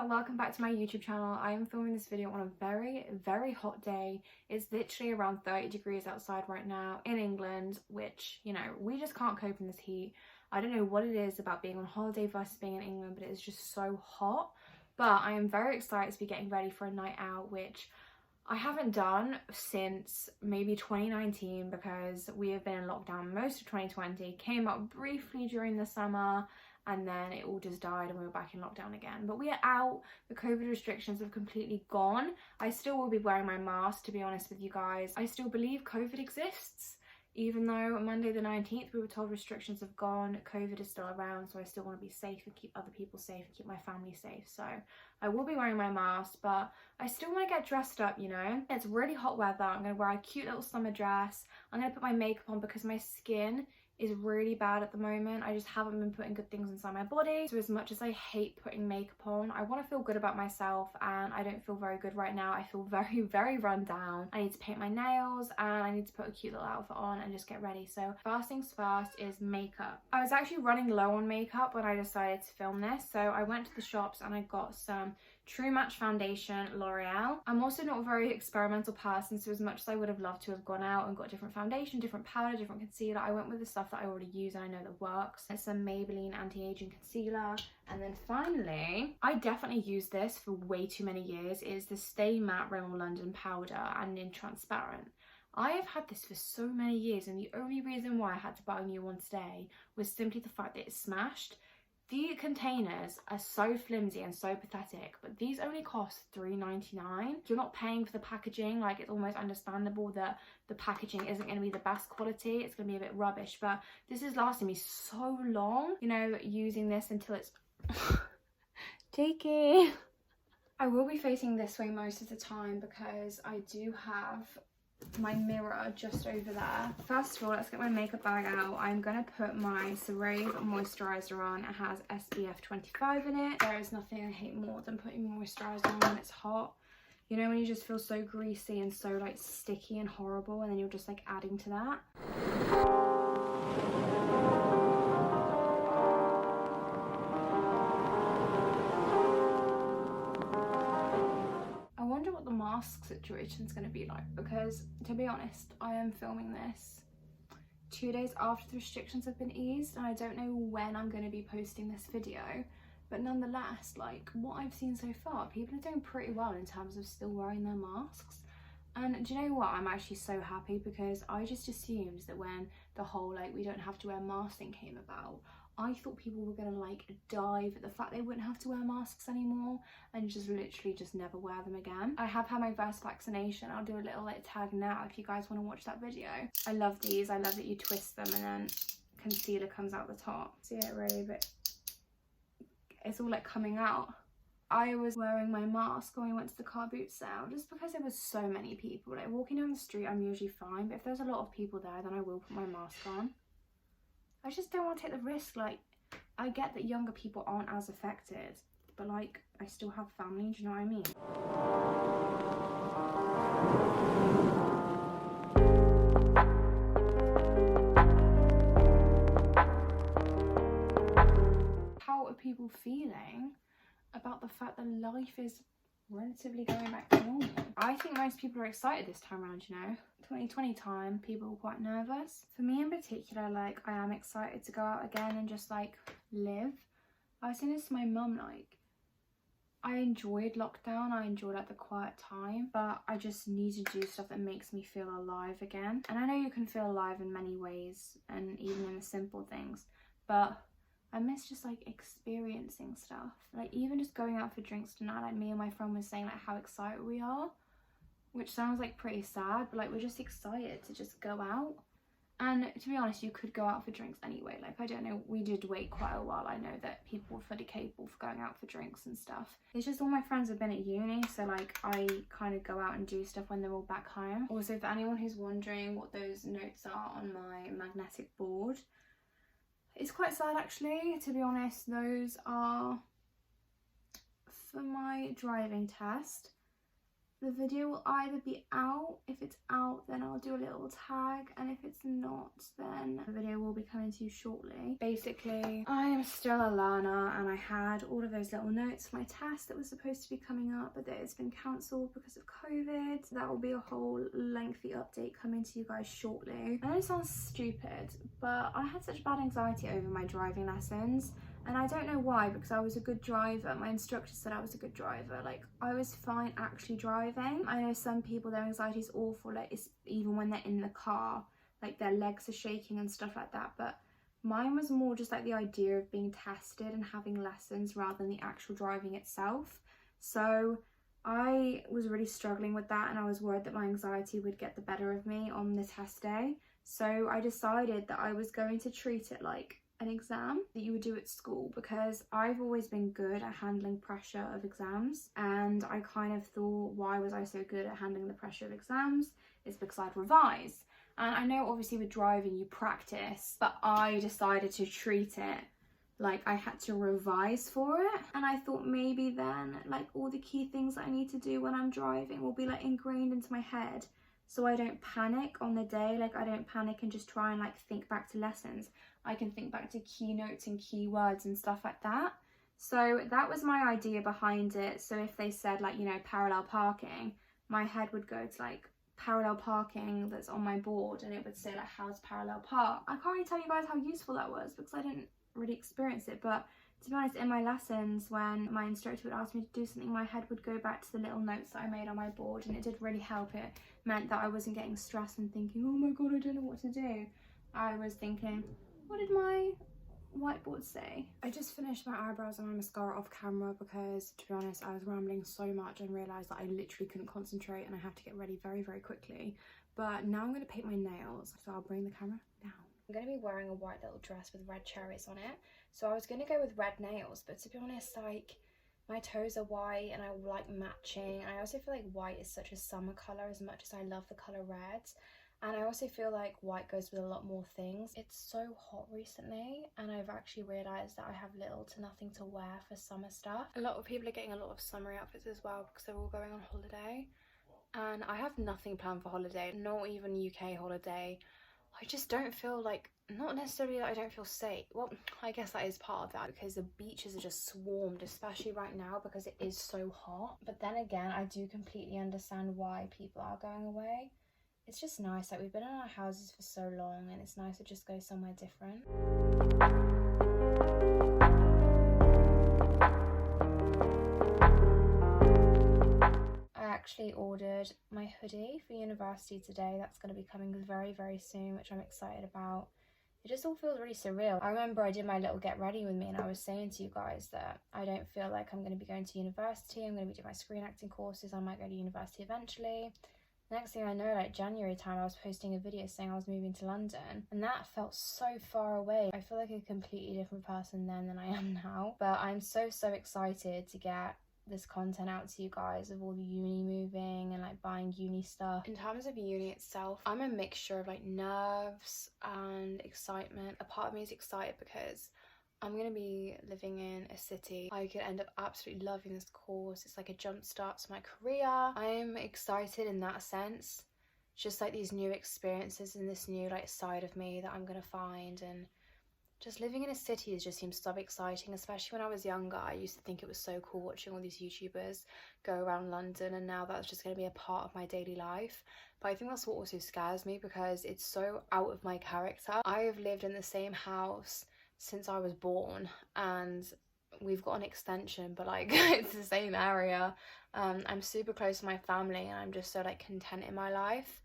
welcome back to my YouTube channel. I am filming this video on a very hot day. It's literally around 30 degrees outside right now in England, which, you know, we just can't cope in this heat. I don't know what it is about being on holiday versus being in England, but it is just so hot. But I am very excited to be getting ready for a night out, which I haven't done since maybe 2019 because we have been in lockdown most of 2020, came up briefly during the summer, and then it all just died and we were back in lockdown again. But we are out, the COVID restrictions have completely gone. I still will be wearing my mask, to be honest with you guys. I still believe COVID exists, even though Monday the 19th we were told restrictions have gone. COVID is still around, so I still want to be safe and keep other people safe and keep my family safe. So I will be wearing my mask, but I still want to get dressed up, you know. It's really hot weather. I'm going to wear a cute little summer dress. I'm going to put my makeup on because my skin is really bad at the moment. I just haven't been putting good things inside my body. So as much as I hate putting makeup on, I want to feel good about myself, and I don't feel very good right now. I feel very run down. I need to paint my nails and I need to put a cute little outfit on and just get ready. So first things first is makeup. I was actually running low on makeup when I decided to film this, so I went to the shops and I got some True Match foundation, L'Oreal. I'm also not a very experimental person, so as much as I would have loved to have gone out and got different foundation, different powder, different concealer, I went with the stuff that I already use and I know that works. It's some Maybelline anti-aging concealer. And then finally, I definitely used this for way too many years, is the Stay Matte Rimmel London powder and in transparent. I have had this for so many years, and the only reason why I had to buy a new one today was simply the fact that it smashed. The containers are so flimsy and so pathetic, but these only cost £3.99. You're not paying for the packaging. Like, it's almost understandable that the packaging isn't going to be the best quality. It's going to be a bit rubbish, but this is lasting me so long, you know, using this until it's cheeky. I will be facing this way most of the time because I do have my mirror just over there. First of all, let's get my makeup bag out. I'm gonna put my Cerave moisturizer on. It has SPF 25 in it. There is nothing I hate more than putting moisturizer on when it's hot. You know, when you just feel so greasy and so like sticky and horrible, and then you're just like adding to that. Mask situation is going to be like, because to be honest, I am filming this 2 days after the restrictions have been eased, and I don't know when I'm going to be posting this video, but nonetheless, like, what I've seen so far, people are doing pretty well in terms of still wearing their masks. And do you know what, I'm actually so happy, because I just assumed that when the whole like we don't have to wear masks thing came about, I thought people were gonna like dive at the fact they wouldn't have to wear masks anymore and just literally just never wear them again. I have had my first vaccination. I'll do a little like tag now if you guys want to watch that video. I love these. I love that you twist them and then concealer comes out the top. See it really, but it's all like coming out. I was wearing my mask when we went to the car boot sale just because there was so many people. Like, walking down the street I'm usually fine, but if there's a lot of people there then I will put my mask on. I just don't want to take the risk. Like, I get that younger people aren't as affected, but like, I still have family, do you know what I mean? How are people feeling about the fact that life is relatively going back to normal? I think most people are excited this time around, you know. 2020 time, people were quite nervous. For me in particular, like, I am excited to go out again and just like live. I was saying this to my mum, like, I enjoyed lockdown, I enjoyed like the quiet time, but I just need to do stuff that makes me feel alive again. And I know you can feel alive in many ways, and even in the simple things, but I miss just like experiencing stuff. Like, even just going out for drinks tonight, like me and my friend was saying like how excited we are, which sounds like pretty sad, but like, we're just excited to just go out. And to be honest, you could go out for drinks anyway. Like, I don't know, we did wait quite a while. I know that people were fully capable for going out for drinks and stuff. It's just all my friends have been at uni, so like, I kind of go out and do stuff when they're all back home. Also, for anyone who's wondering what those notes are on my magnetic board, it's quite sad actually, to be honest. Those are for my driving test. the video will either be out. If it's out, then I'll do a little tag, and if it's not, then the video will be coming to you shortly. Basically, I am still a learner, and I had all of those little notes for my test that was supposed to be coming up, but that it's been cancelled because of COVID. That will be a whole lengthy update coming to you guys shortly. I know it sounds stupid, but I had such bad anxiety over my driving lessons. And I don't know why, because I was a good driver. My instructor said I was a good driver. Like, I was fine actually driving. I know some people, their anxiety is awful. Like, it's even when they're in the car, like their legs are shaking and stuff like that. But mine was more just like the idea of being tested and having lessons rather than the actual driving itself. So I was really struggling with that, and I was worried that my anxiety would get the better of me on the test day. So I decided that I was going to treat it like an exam that you would do at school, because I've always been good at handling pressure of exams, and I kind of thought, why was I so good at handling the pressure of exams? It's because I'd revise. And I know obviously with driving you practice, but I decided to treat it like I had to revise for it. And I thought maybe then like all the key things that I need to do when I'm driving will be like ingrained into my head, so I don't panic on the day. Like, I don't panic and just try and like think back to lessons. I can think back to keynotes and keywords and stuff like that. So that was my idea behind it. So if they said like, you know, parallel parking, my head would go to like parallel parking that's on my board, and it would say like, how's parallel park? I can't really tell you guys how useful that was because I didn't really experience it. But to be honest, in my lessons, when my instructor would ask me to do something, my head would go back to the little notes that I made on my board, and it did really help. It meant that I wasn't getting stressed and thinking, oh my god, I don't know what to do. I was thinking, what did my whiteboard say? I just finished my eyebrows and my mascara off camera because, to be honest, I was rambling so much and realised that I literally couldn't concentrate and I have to get ready very, very quickly. But now I'm going to paint my nails, so I'll bring the camera down. I'm going to be wearing a white little dress with red cherries on it. So I was going to go with red nails, but to be honest, like, my toes are white and I like matching. And I also feel like white is such a summer colour as much as I love the colour red. And I also feel like white goes with a lot more things. It's so hot recently, and I've actually realised that I have little to nothing to wear for summer stuff. A lot of people are getting a lot of summery outfits as well because they're all going on holiday. And I have nothing planned for holiday, not even UK holiday. I just don't feel like, not necessarily that I don't feel safe. Well, I guess that is part of that because the beaches are just swarmed, especially right now because it is so hot. But then again, I do completely understand why people are going away. It's just nice, like, we've been in our houses for so long, and it's nice to just go somewhere different. I actually ordered my hoodie for university today. That's going to be coming very, very soon, which I'm excited about. It just all feels really surreal. I remember I did my little get ready with me, and I was saying to you guys that I don't feel like I'm going to be going to university. I'm going to be doing my screen acting courses. I might go to university eventually. Next thing I know, like January time, I was posting a video saying I was moving to London, and that felt so far away. I feel like a completely different person then than I am now, but I'm so excited to get this content out to you guys of all the uni moving and like buying uni stuff. In terms of uni itself, I'm a mixture of like nerves and excitement. A part of me is excited because I'm going to be living in a city. I could end up absolutely loving this course. It's like a jump start to my career. I'm excited in that sense. Just like these new experiences and this new like side of me that I'm going to find. And just living in a city just seems so exciting, especially when I was younger. I used to think it was so cool watching all these YouTubers go around London, and now that's just going to be a part of my daily life. But I think that's what also scares me because it's so out of my character. I have lived in the same house since I was born, and we've got an extension, but like it's the same area. I'm super close to my family, and I'm just so like content in my life,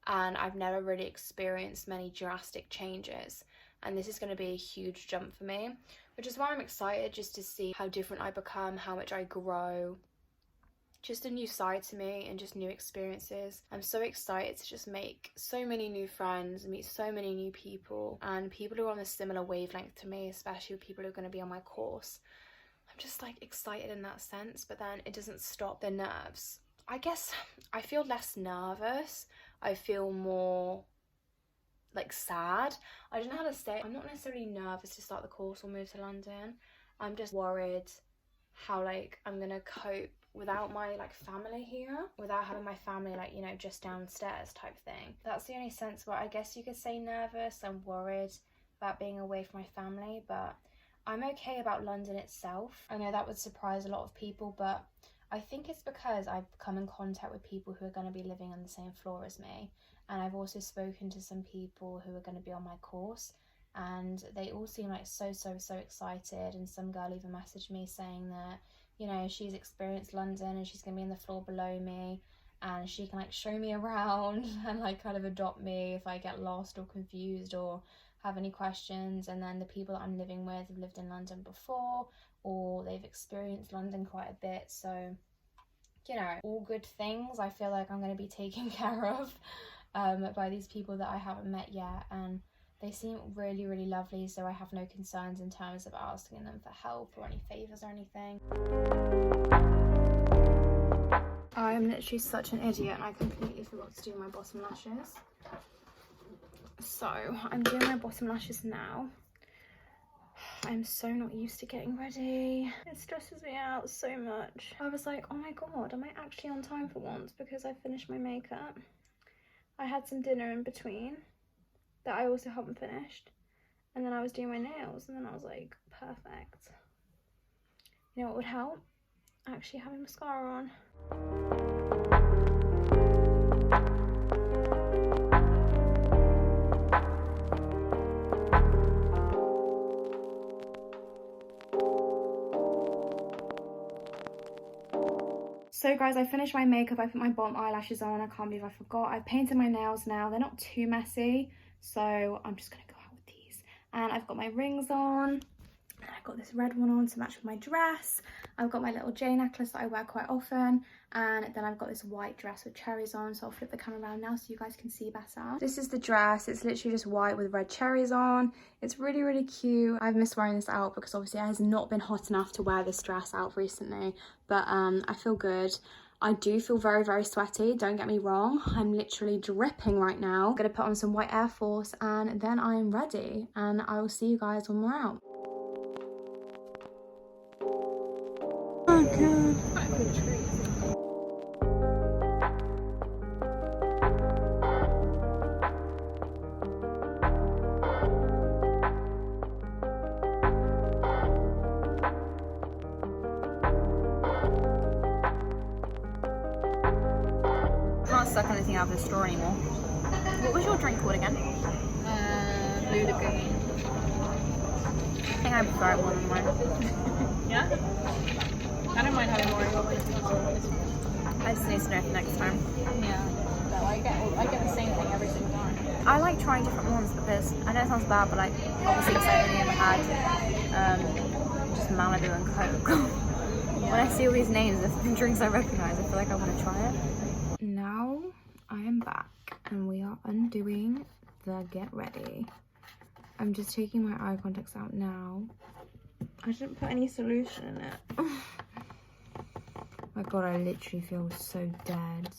and I've never really experienced many drastic changes, and this is going to be a huge jump for me, which is why I'm excited just to see how different I become, how much I grow. Just a new side to me and just new experiences. I'm so excited to just make so many new friends, meet so many new people, and people who are on a similar wavelength to me, especially people who are going to be on my course. I'm just like excited in that sense, but then it doesn't stop the nerves. I guess I feel less nervous. I feel more like sad. I don't know how to say it. I'm not necessarily nervous to start the course or move to London. I'm just worried how like I'm gonna cope without my like family here, without having my family like, you know, just downstairs type thing. That's the only sense where I guess you could say nervous and worried about being away from my family, but I'm okay about London itself. I know that would surprise a lot of people, but I think it's because I've come in contact with people who are going to be living on the same floor as me, and I've also spoken to some people who are going to be on my course, and they all seem like so excited. And some girl even messaged me saying that, you know, she's experienced London and she's going to be in the floor below me, and she can like show me around and like kind of adopt me if I get lost or confused or have any questions. And then the people that I'm living with have lived in London before, or they've experienced London quite a bit, so you know, all good things. I feel like I'm going to be taken care of by these people that I haven't met yet, and they seem really lovely, so I have no concerns in terms of asking them for help or any favours or anything. I'm literally such an idiot and I completely forgot to do my bottom lashes. So I'm doing my bottom lashes now. I'm so not used to getting ready. It stresses me out so much. I was like, oh my god, am I actually on time for once? Because I finished my makeup. I had some dinner in between that I also haven't finished. And then I was doing my nails and then I was like, perfect. You know what would help? Actually having mascara on. So guys, I finished my makeup, I put my bottom eyelashes on, I can't believe I forgot. I've painted my nails now, they're not too messy, so I'm just gonna go out with these. And I've got my rings on, and I've got this red one on to match with my dress. I've got my little J necklace that I wear quite often, and then I've got this white dress with cherries on, so I'll flip the camera around now so you guys can see better. This is the dress. It's literally just white with red cherries on. It's really cute. I've missed wearing this out because obviously it has not been hot enough to wear this dress out recently, but I feel good. I do feel very sweaty, don't get me wrong. I'm literally dripping right now. I'm gonna put on some white Air Force and then I am ready, and I will see you guys when we're out. Oh god. Can't suck anything out of the straw anymore. What was your drink called again? Blue Lagoon. I think I prefer it more than mine. Yeah? I don't mind having more. I just need to know for next time. Yeah. So I get the same thing every single time. I like trying different ones because I know it sounds bad, but like obviously because I've only ever had just Malibu and Coke. Yeah. When I see all these names of drinks I recognise, I feel like I want to try it. Now I am back and we are undoing the get ready. I'm just taking my eye contacts out now. I didn't put any solution in it. My god, I literally feel so dead.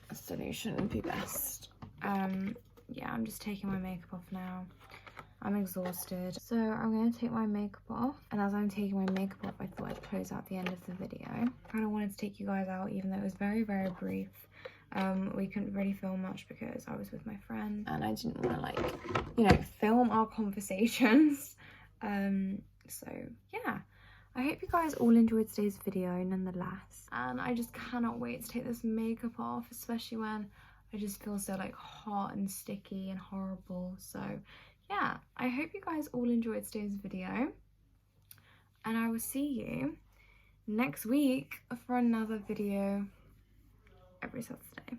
A solution would be best. Yeah, I'm just taking my makeup off now. I'm exhausted. So I'm going to take my makeup off. And as I'm taking my makeup off, I thought I'd close out the end of the video. I kind of wanted to take you guys out, even though it was very brief. We couldn't really film much because I was with my friend. And I didn't want to, like, you know, film our conversations. So, yeah. I hope you guys all enjoyed today's video nonetheless. And I just cannot wait to take this makeup off, especially when I just feel so, like, hot and sticky and horrible. So, yeah, I hope you guys all enjoyed today's video, and I will see you next week for another video every Saturday.